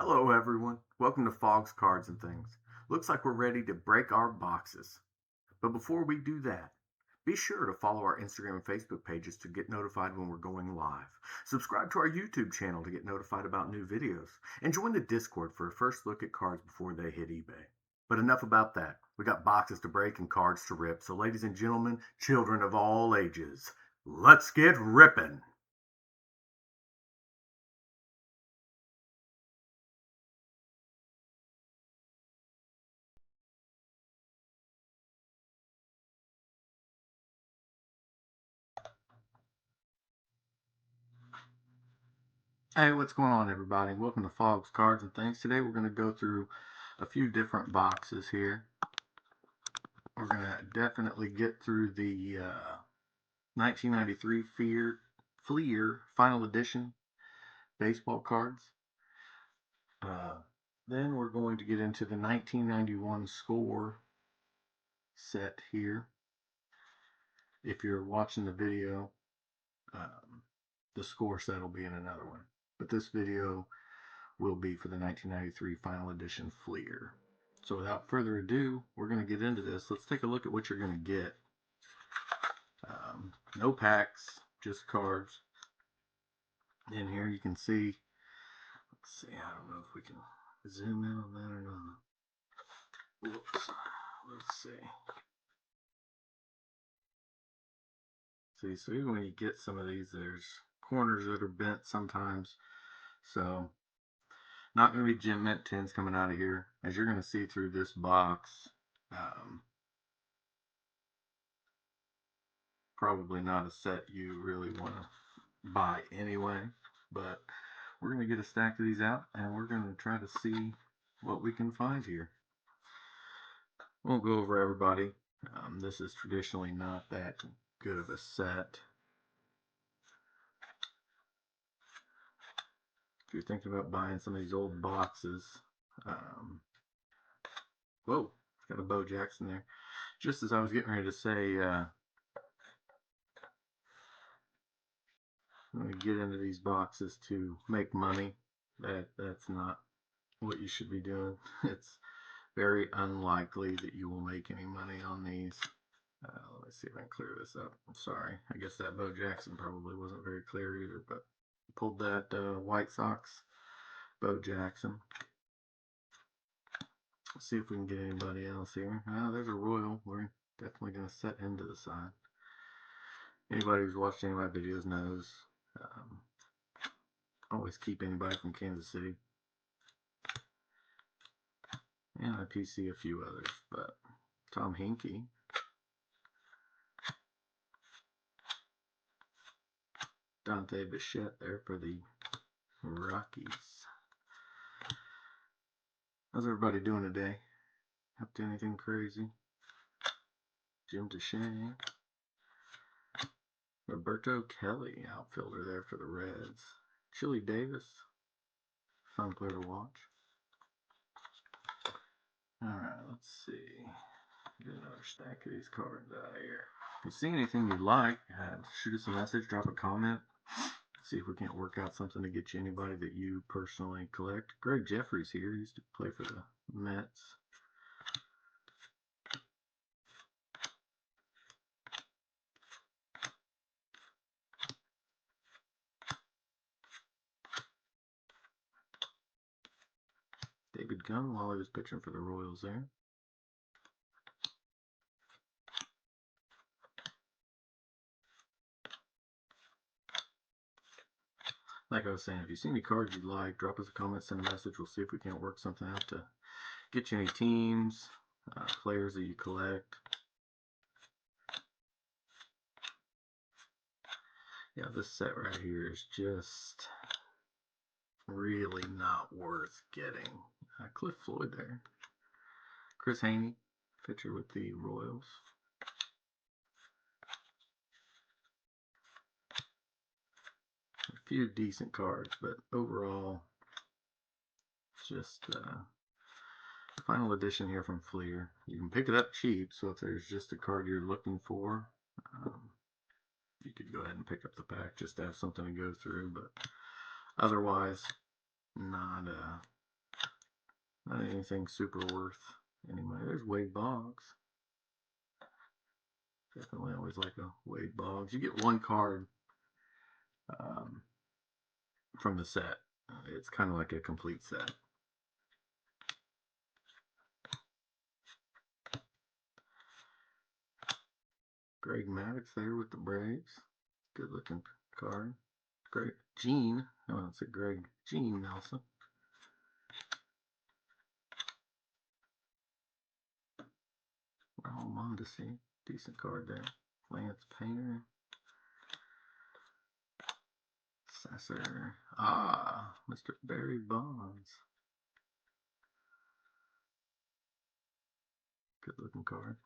Hello, everyone. Welcome to Fogg's Cards and Things. Looks like we're ready to break our boxes. But before we do that, be sure to follow our Instagram and Facebook pages to get notified when we're going live. Subscribe to our YouTube channel to get notified about new videos. And join the Discord for a first look at cards before they hit eBay. But enough about that. We got boxes to break and cards to rip. So, ladies and gentlemen, children of all ages, let's get ripping. Hey, what's going on, everybody? Welcome to Fogg's Cards and Things. Today we're going to go through a few different boxes here. We're going to definitely get through the 1993 Fleer Final Edition baseball cards. Then we're going to get into the 1991 score set here. If you're watching the video, the score set will be in another one. But this video will be for the 1993 Final Edition Fleer. So without further ado, we're going to get into this. Let's take a look at what you're going to get. No packs, just cards. In here you can see, let's see, I don't know if we can zoom in on that or not. Whoops. Let's see. See, so even when you get some of these, there's corners that are bent sometimes. So, not going to be Gem Mint 10s coming out of here. As you're going to see through this box, probably not a set you really want to buy anyway, but we're going to get a stack of these out and we're going to try to see what we can find here. Won't go over everybody. This is traditionally not that good of a set. If you're thinking about buying some of these old boxes, whoa, got a Bo Jackson there. Just as I was getting ready to say, I'm going to get into these boxes to make money. That's not what you should be doing. It's very unlikely that you will make any money on these. Let me see if I can clear this up. I'm sorry. I guess that Bo Jackson probably wasn't very clear either, but pulled that White Sox Bo Jackson. Let's see if we can get anybody else here. There's a Royal. We're definitely going to set him to the side. Anybody who's watched any of my videos knows always keep anybody from Kansas City. And I PC a few others, but Tom Hinkie. Dante Bichette there for the Rockies. How's everybody doing today? Up to anything crazy? Jim Deshane. Roberto Kelly, outfielder there for the Reds. Chili Davis. Fun player to watch. Alright, let's see. Get another stack of these cards out of here. If you see anything you like, shoot us a message, drop a comment. See if we can't work out something to get you anybody that you personally collect. Greg Jeffries here. He used to play for the Mets. David Gunn while he was pitching for the Royals there. Like I was saying, if you see any cards you like, drop us a comment, send a message. We'll see if we can't work something out to get you any teams, players that you collect. Yeah, this set right here is just really not worth getting. Cliff Floyd there. Chris Haney, pitcher with the Royals. A few decent cards, but overall, it's just final edition here from Fleer. You can pick it up cheap, so if there's just a card you're looking for, you could go ahead and pick up the pack just to have something to go through, but otherwise, not Not anything super worth any money. There's Wade Boggs. Definitely always like a Wade Boggs. You get one card um, from the set. It's kind of like a complete set. Greg Maddux there with the Braves. Good looking card. Greg Gene. No, it's a Greg Gene Nelson. Raul Mondesi. Decent card there. Lance Painter. Sasser. Mr. Barry Bonds. Good looking card.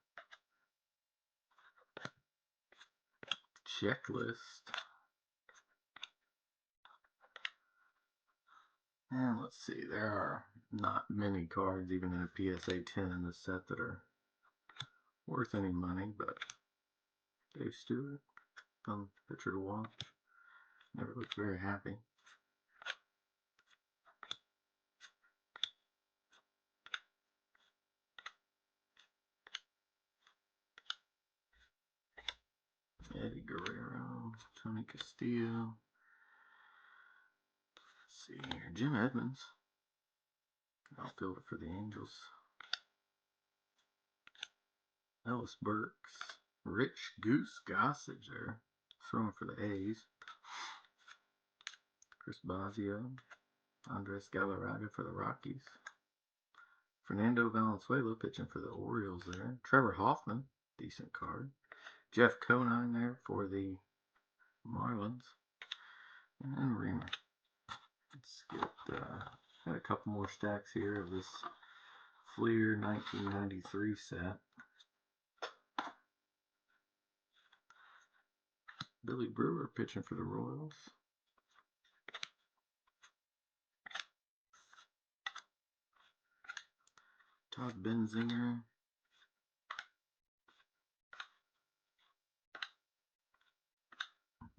Checklist. And let's see, there are not many cards, even in a PSA 10 in this set, that are worth any money, but Dave Stewart, fun pitcher to watch. Never looked very happy. Eddie Guerrero, Tony Castillo. Let's see here, Jim Edmonds, outfielder for the Angels. Ellis Burks, Rich Goose Gossage there, throwing for the A's. Chris Bosio, Andres Galarraga for the Rockies. Fernando Valenzuela pitching for the Orioles there. Trevor Hoffman, decent card. Jeff Conine there for the Marlins. And Reamer. Let's get got a couple more stacks here of this Fleer 1993 set. Billy Brewer pitching for the Royals. Todd Benzinger.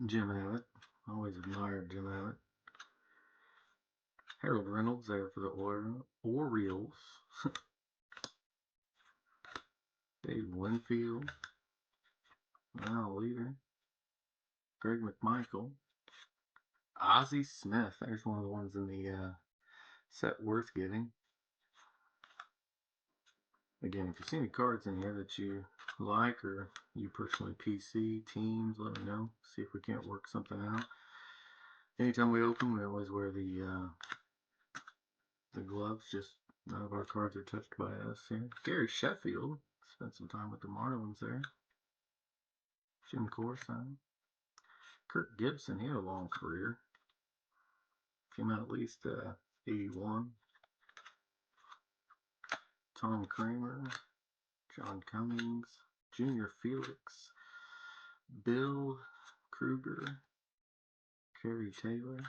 Jim Abbott. Always admired Jim Abbott. Harold Reynolds there for the Orioles. Dave Winfield. Now leader. Greg McMichael. Ozzie Smith. There's one of the ones in the set worth getting. Again, if you see any cards in here that you like, or you personally PC, teams, let me know. See if we can't work something out. Anytime we open, we always wear the gloves. Just none of our cards are touched by us here. Gary Sheffield. Spent some time with the Marlins there. Jim Corson. Kirk Gibson. He had a long career. Came out at least 81. Tom Kramer. John Cummings. Junior Felix. Bill Kruger. Kerry Taylor.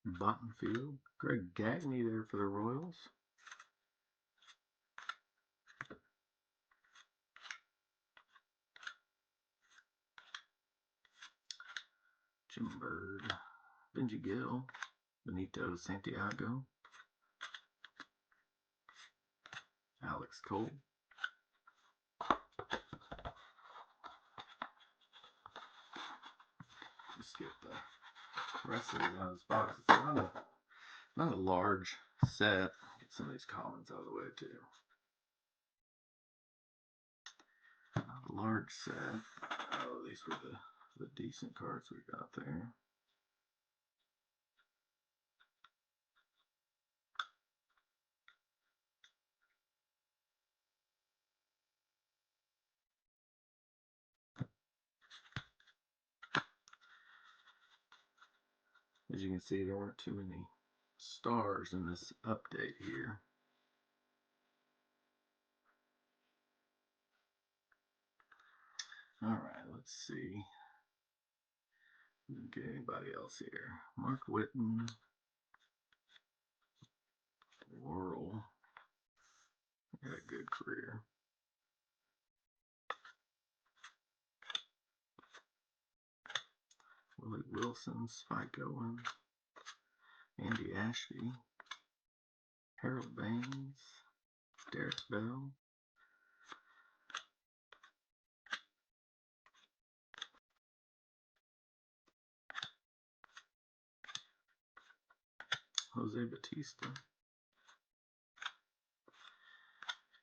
Bottenfield. Greg Gagne there for the Royals. Jim Bird. Benji Gill. Benito Santiago. Alex Cole. Just get the rest of those boxes. Not a large set. Get some of these commons out of the way too. Not a large set. Oh, these were the decent cards we got there. As you can see, there weren't too many stars in this update here. Alright, let's see. Get anybody else here. Mark Whitten. Worrell. Had a good career. Willie Wilson, Spike Owens, Andy Ashby, Harold Baines, Derek Bell, Jose Batista,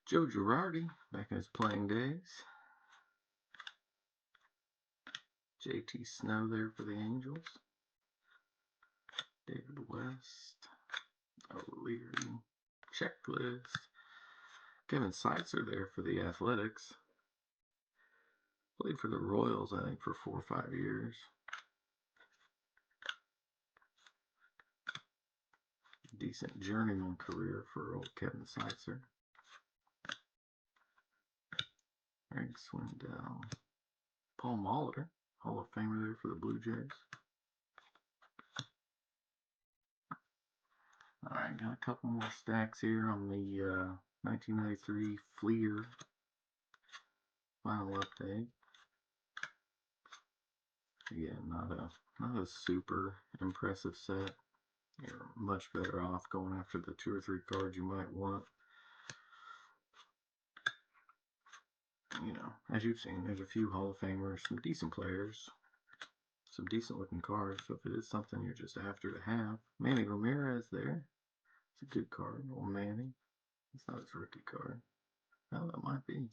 Joe Girardi, back in his playing days, JT Snow there for the Angels, David West, O'Leary, Checklist, Kevin Seitzer there for the Athletics, played for the Royals I think for 4 or 5 years. Decent journeyman career for old Kevin Seitzer. Greg Swindell. Paul Molitor, Hall of Famer there for the Blue Jays. Alright, got a couple more stacks here on the 1993 Fleer final update. Again, not a super impressive set. You're much better off going after the 2 or 3 cards you might want. You know, as you've seen, there's a few Hall of Famers, some decent players, some decent looking cards. So if it is something you're just after to have, Manny Ramirez there. It's a good card, old Manny. It's not his rookie card. Well, that might be.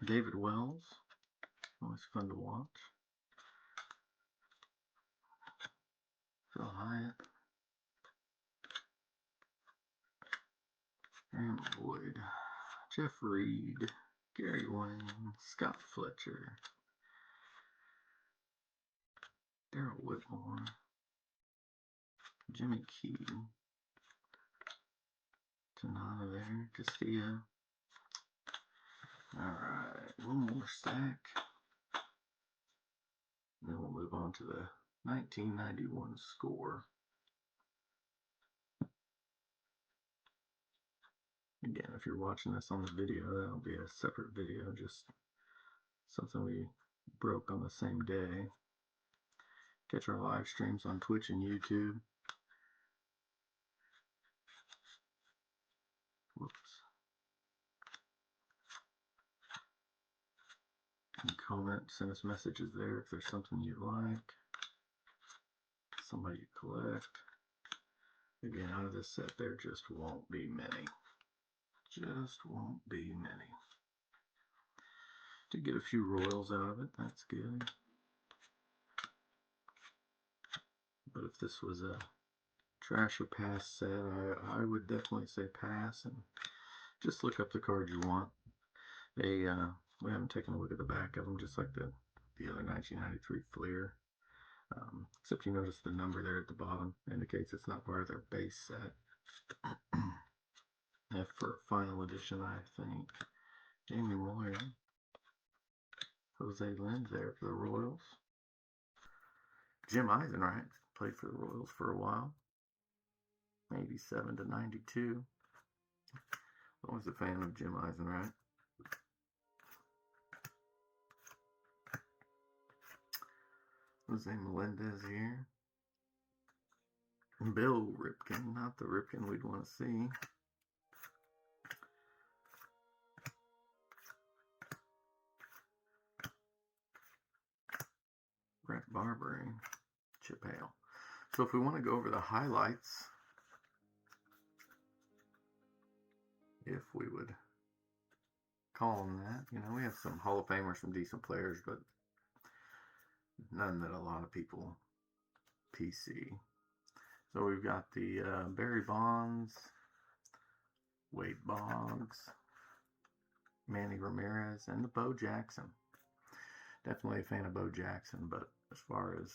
David Wells, always fun to watch. Phil Hyatt. Aaron Boyd, Jeff Reed, Gary Wayne, Scott Fletcher, Daryl Whitmore, Jimmy Key, Tanana there, Castillo. Alright, one more stack. And then we'll move on to the 1991 score. Again, if you're watching this on the video, that'll be a separate video, just something we broke on the same day. Catch our live streams on Twitch and YouTube. Whoops. And comment, send us messages there if there's something you like, somebody you collect. Again, out of this set, there just won't be many. Just won't be many. To get a few Royals out of it, that's good. But if this was a trash or pass set, I would definitely say pass and just look up the card you want. We haven't taken a look at the back of them, just like the other 1993 Fleer. Except you notice the number there at the bottom indicates it's not part of their base set. F for final edition, I think. Jamie Moyer. Jose Lynn there for the Royals. Jim Eisenreich played for the Royals for a while. 87 to 92. Always a fan of Jim Eisenreich. Jose Melendez here. Bill Ripken, not the Ripken we'd want to see. Brett Barbary, Chip Hale. So if we want to go over the highlights, if we would call them that, you know, we have some Hall of Famers, some decent players, but none that a lot of people PC. So we've got the Barry Bonds, Wade Boggs, Manny Ramirez, and the Bo Jackson. Definitely a fan of Bo Jackson, but as far as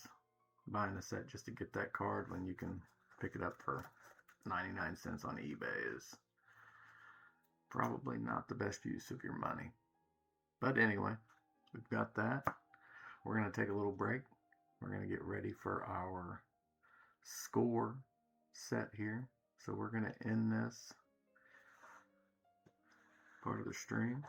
buying a set just to get that card when you can pick it up for 99 cents on eBay is probably not the best use of your money. But anyway, we've got that. We're going to take a little break. We're going to get ready for our score set here. So we're going to end this part of the stream